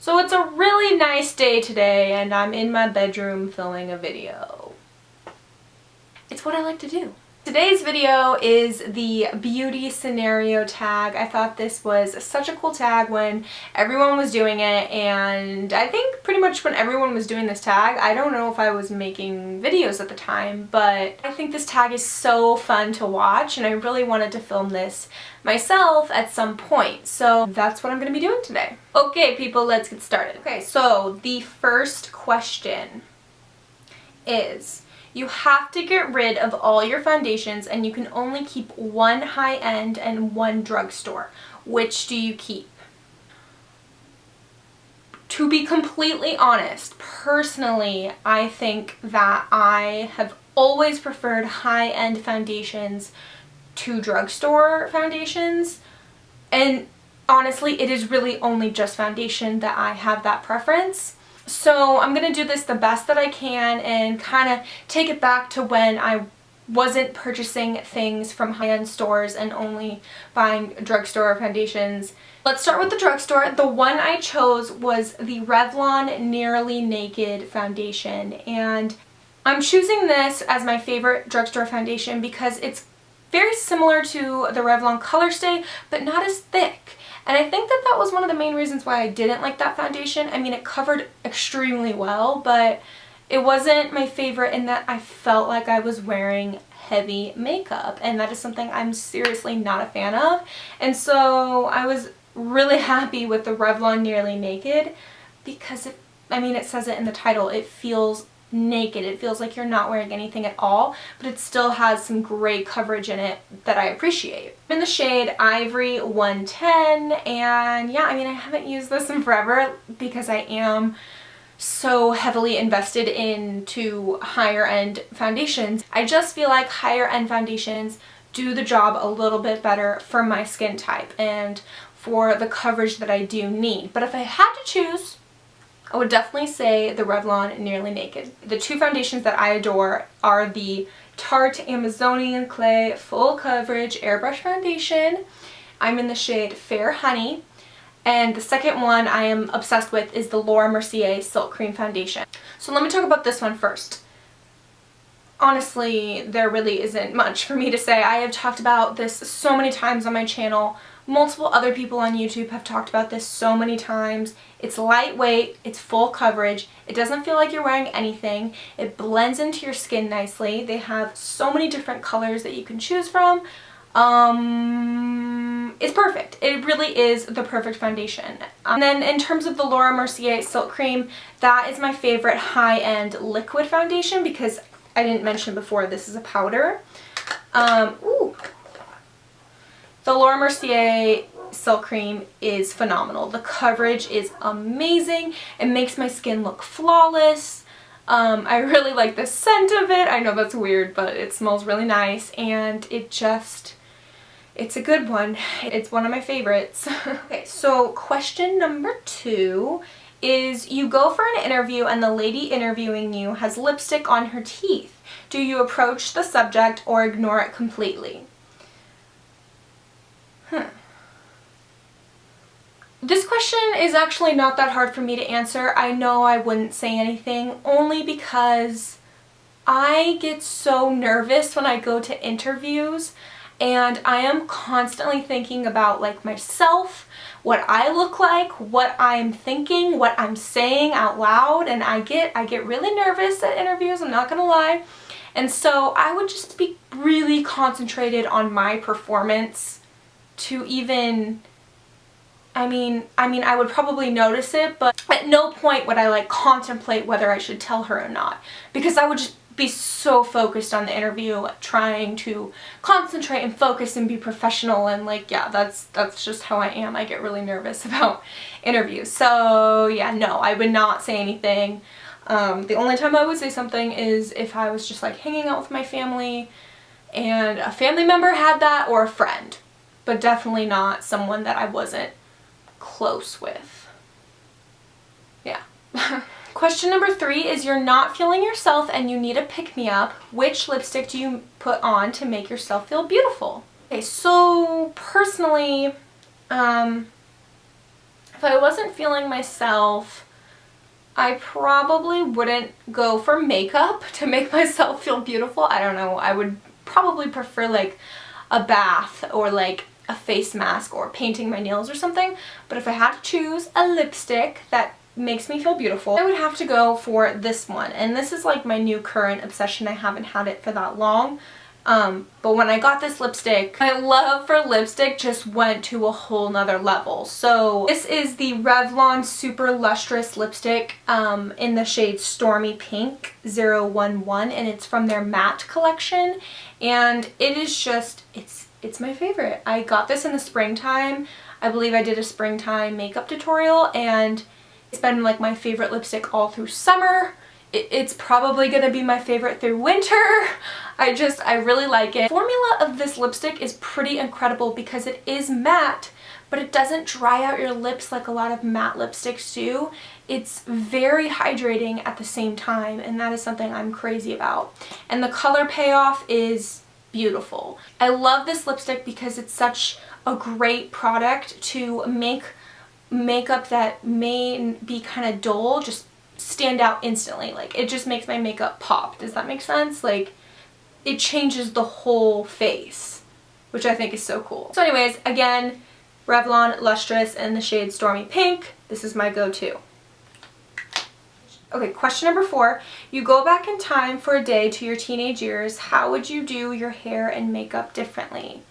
So it's a really nice day today and I'm in my bedroom filming a video. It's what I like to do. Today's video is the beauty scenario tag. I thought this was such a cool tag when everyone was doing it, and I think pretty much when everyone was doing this tag, I don't know if I was making videos at the time, but I think this tag is so fun to watch and I really wanted to film this myself at some point. So that's what I'm going to be doing today. Okay people, let's get started. Okay, so the first question is, you have to get rid of all your foundations and you can only keep one high-end and one drugstore. Which do you keep? To be completely honest, personally, I think that I have always preferred high-end foundations to drugstore foundations. And honestly, it is really only just foundation that I have that preference. So I'm going to do this the best that I can and kind of take it back to when I wasn't purchasing things from high-end stores and only buying drugstore foundations. Let's start with the drugstore. The one I chose was the Revlon Nearly Naked foundation, and I'm choosing this as my favorite drugstore foundation because it's very similar to the Revlon Color Stay, but not as thick. And I think that that was one of the main reasons why I didn't like that foundation. I mean, it covered extremely well, but it wasn't my favorite in that I felt like I was wearing heavy makeup, and that is something I'm seriously not a fan of. And so I was really happy with the Revlon Nearly Naked because it says it in the title, it feels naked. It feels like you're not wearing anything at all, but it still has some great coverage in it that I appreciate. In the shade Ivory 110, and yeah, I haven't used this in forever because I am so heavily invested into higher end foundations. I just feel like higher end foundations do the job a little bit better for my skin type and for the coverage that I do need. But if I had to choose, I would definitely say the Revlon Nearly Naked. The two foundations that I adore are the Tarte Amazonian Clay Full Coverage Airbrush Foundation. I'm in the shade Fair Honey. And the second one I am obsessed with is the Laura Mercier Silk Cream Foundation. So let me talk about this one first. Honestly, there really isn't much for me to say. I have talked about this so many times on my channel. Multiple other people on YouTube have talked about this so many times. It's lightweight, it's full coverage, it doesn't feel like you're wearing anything, it blends into your skin nicely. They have so many different colors that you can choose from. It's perfect. It really is the perfect foundation. And then in terms of the Laura Mercier Silk Cream, that is my favorite high-end liquid foundation because I didn't mention before, this is a powder. The Laura Mercier Silk Cream is phenomenal. The coverage is amazing. It makes my skin look flawless. I really like the scent of it. I know that's weird, but it smells really nice, and it's a good one. It's one of my favorites. Okay, so question number 2 is, you go for an interview and the lady interviewing you has lipstick on her teeth. Do you approach the subject or ignore it completely? This question is actually not that hard for me to answer. I know I wouldn't say anything only because I get so nervous when I go to interviews, and I am constantly thinking about like myself, what I look like, what I'm thinking, what I'm saying out loud, and I get really nervous at interviews, I'm not gonna lie. And so I would just be really concentrated on my performance to even, I would probably notice it, but at no point would I like contemplate whether I should tell her or not, because I would just be so focused on the interview, trying to concentrate and focus and be professional, and like, yeah, that's just how I am. I get really nervous about interviews. So yeah, no, I would not say anything. The only time I would say something is if I was just like hanging out with my family and a family member had that, or a friend, but definitely not someone that I wasn't close with. Yeah. Question number 3 is, you're not feeling yourself and you need a pick-me-up. Which lipstick do you put on to make yourself feel beautiful? Okay, so personally, if I wasn't feeling myself, I probably wouldn't go for makeup to make myself feel beautiful. I don't know. I would probably prefer like a bath or like a face mask or painting my nails or something. But if I had to choose a lipstick that makes me feel beautiful, I would have to go for this one. And this is like my new current obsession. I haven't had it for that long. But when I got this lipstick, my love for lipstick just went to a whole nother level. So this is the Revlon Super Lustrous lipstick in the shade Stormy Pink 011, and it's from their matte collection. And it is just, it's my favorite. I got this in the springtime. I believe I did a springtime makeup tutorial, and it's been like my favorite lipstick all through summer. It's probably gonna be my favorite through winter. I really like it. The formula of this lipstick is pretty incredible because it is matte, but it doesn't dry out your lips like a lot of matte lipsticks do. It's very hydrating at the same time, and that is something I'm crazy about. And the color payoff is beautiful. I love this lipstick because it's such a great product to make makeup that may be kind of dull just stand out instantly. Like, it just makes my makeup pop. Does that make sense? Like, it changes the whole face, which I think is so cool. So anyways, again, Revlon Lustrous in the shade Stormy Pink. This is my go-to. Okay, question number 4. You go back in time for a day to your teenage years. How would you do your hair and makeup differently?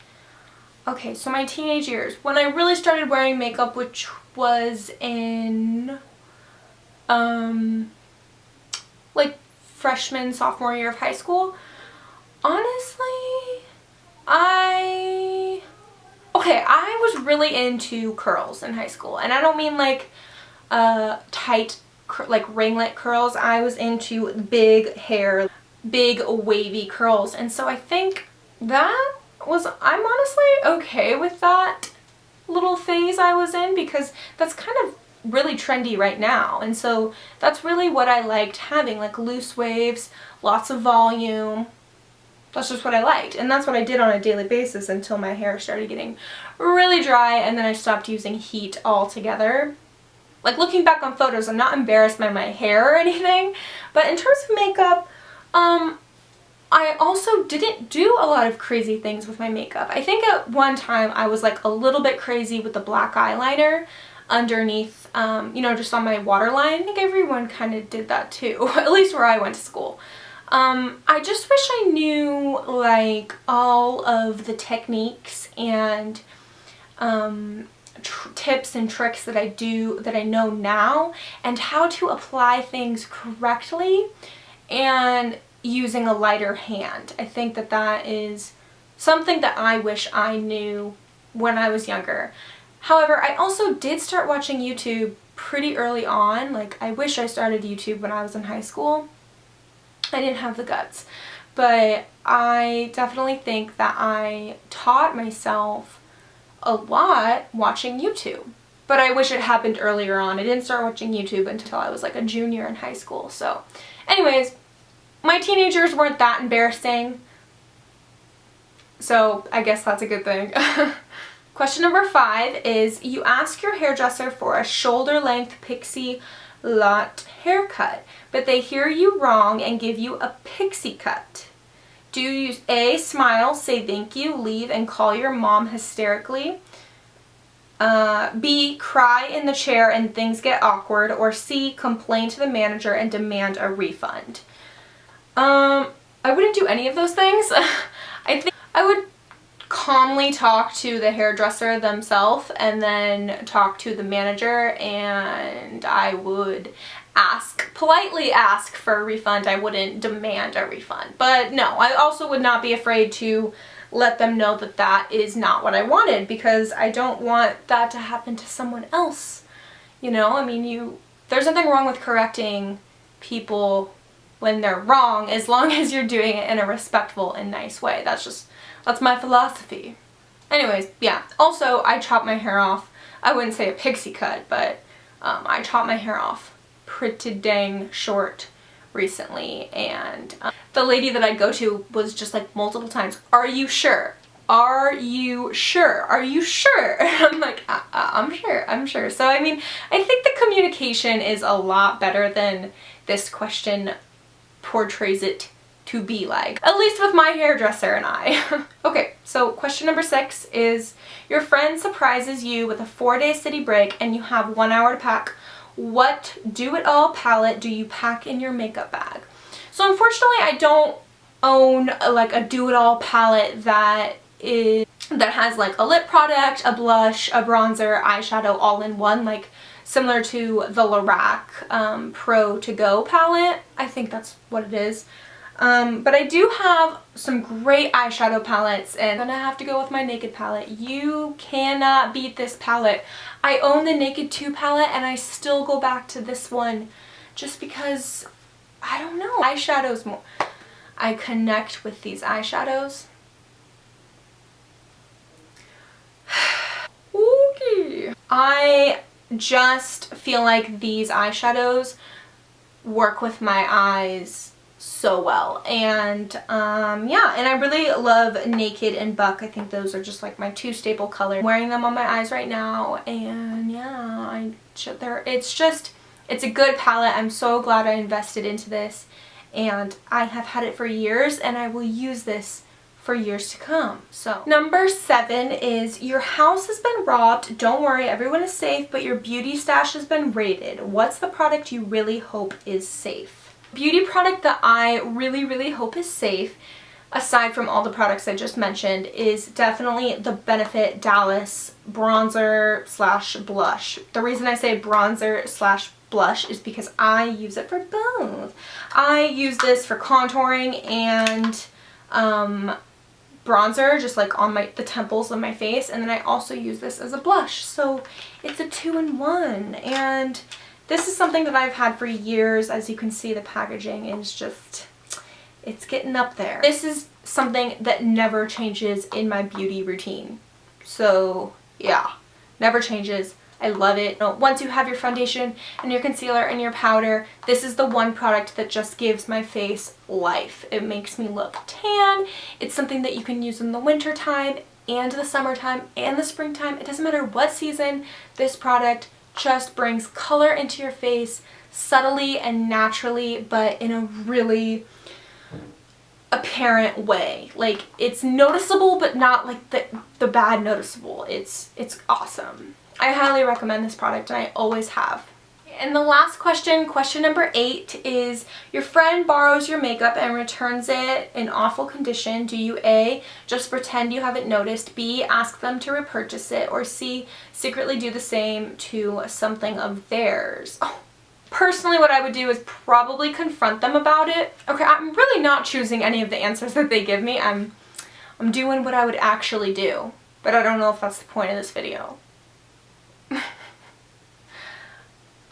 Okay, so my teenage years, when I really started wearing makeup, which was in like freshman, sophomore year of high school, honestly, I was really into curls in high school, and I don't mean like tight like ringlet curls. I was into big hair, big wavy curls, and so I think that was, I'm honestly okay with that little phase I was in because that's kind of really trendy right now, and so that's really what I liked having, like loose waves, lots of volume. That's just what I liked, and that's what I did on a daily basis until my hair started getting really dry, and then I stopped using heat altogether. Like, looking back on photos, I'm not embarrassed by my hair or anything, but in terms of makeup, I also didn't do a lot of crazy things with my makeup. I think at one time I was like a little bit crazy with the black eyeliner underneath, you know, just on my waterline. I think everyone kind of did that too, at least where I went to school. I just wish I knew like all of the techniques and tips and tricks that I know now, and how to apply things correctly and using a lighter hand. I think that that is something that I wish I knew when I was younger. However, I also did start watching YouTube pretty early on. Like, I wish I started YouTube when I was in high school. I didn't have the guts, but I definitely think that I taught myself a lot watching YouTube. But I wish it happened earlier on. I didn't start watching YouTube until I was like a junior in high school. So anyways, my teenagers weren't that embarrassing, so I guess that's a good thing. Question number 5 is, you ask your hairdresser for a shoulder-length Pixie Lott haircut, but they hear you wrong and give you a pixie cut. Do you A, smile, say thank you, leave, and call your mom hysterically? B, cry in the chair and things get awkward, or C, complain to the manager and demand a refund? I wouldn't do any of those things. I think I would calmly talk to the hairdresser themselves and then talk to the manager, and I would politely ask for a refund. I wouldn't demand a refund. But no, I also would not be afraid to let them know that that is not what I wanted, because I don't want that to happen to someone else. You know, I mean, there's nothing wrong with correcting people when they're wrong, as long as you're doing it in a respectful and nice way. That's my philosophy. Anyways, yeah. Also, I chopped my hair off. I wouldn't say a pixie cut, but I chopped my hair off pretty dang short recently, and the lady that I go to was just like multiple times, "Are you sure? are you sure? Are you sure? I'm like, I'm sure. So I mean, I think the communication is a lot better than this question portrays it to be like. At least with my hairdresser and I. Okay, so question number 6 is, your friend surprises you with a 4-day city break and you have 1 hour to pack. What do-it-all palette do you pack in your makeup bag? So unfortunately, I don't own like a do-it-all palette that has like a lip product, a blush, a bronzer, eyeshadow all in one, like similar to the Lorac Pro To Go palette. I think that's what it is. But I do have some great eyeshadow palettes, and I'm gonna have to go with my Naked palette. You cannot beat this palette. I own the Naked 2 palette and I still go back to this one just because, I don't know, eyeshadows more. I connect with these eyeshadows. Okay. I just feel like these eyeshadows work with my eyes so well, and yeah, and I really love Naked and Buck. I think those are just like my 2 staple colors. I'm wearing them on my eyes right now, and yeah, it's a good palette. I'm so glad I invested into this, and I have had it for years, and I will use this for years to come. So number 7 is, your house has been robbed. Don't worry, everyone is safe, but your beauty stash has been raided. What's the product you really hope is safe? Beauty product that I really hope is safe, aside from all the products I just mentioned, is definitely the Benefit Dallas bronzer slash blush. The reason I say bronzer slash blush is because I use it for both. I use this for contouring and bronzer, just like on the temples of my face, and then I also use this as a blush, so it's a 2-in-1, and this is something that I've had for years. As you can see, the packaging is just, it's getting up there. This is something that never changes in my beauty routine, so yeah, never changes. I love it. Once you have your foundation and your concealer and your powder, this is the one product that just gives my face life. It makes me look tan. It's something that you can use in the winter time and the summertime and the springtime. It doesn't matter what season, this product just brings color into your face subtly and naturally, but in a really apparent way. Like, it's noticeable, but not like the bad noticeable. It's awesome. I highly recommend this product, and I always have. And the last question, question number 8, is, your friend borrows your makeup and returns it in awful condition. Do you A, just pretend you haven't noticed, B, ask them to repurchase it, or C, secretly do the same to something of theirs? Oh, personally, what I would do is probably confront them about it. Okay, I'm really not choosing any of the answers that they give me. I'm doing what I would actually do, but I don't know if that's the point of this video.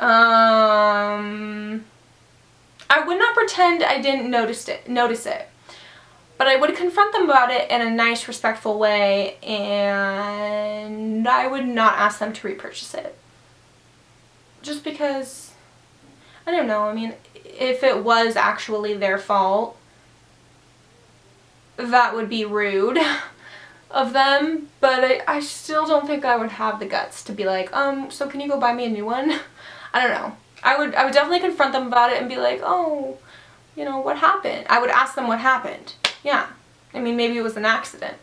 I would not pretend I didn't notice it, but I would confront them about it in a nice, respectful way, and I would not ask them to repurchase it. Just because, I don't know, I mean, if it was actually their fault, that would be rude of them, but I still don't think I would have the guts to be like, so can you go buy me a new one? I don't know. I would definitely confront them about it and be like, oh, you know, what happened? I would ask them what happened. Yeah. I mean, maybe it was an accident.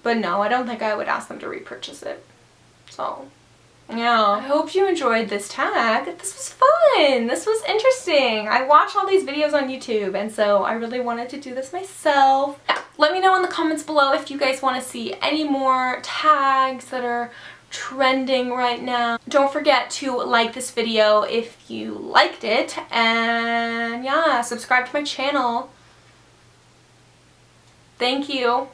But no, I don't think I would ask them to repurchase it. So, yeah. I hope you enjoyed this tag. This was fun. This was interesting. I watch all these videos on YouTube, and so I really wanted to do this myself. Let me know in the comments below if you guys want to see any more tags that are trending right now. Don't forget to like this video if you liked it, and yeah, subscribe to my channel. Thank you.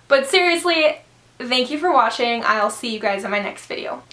But seriously, thank you for watching. I'll see you guys in my next video.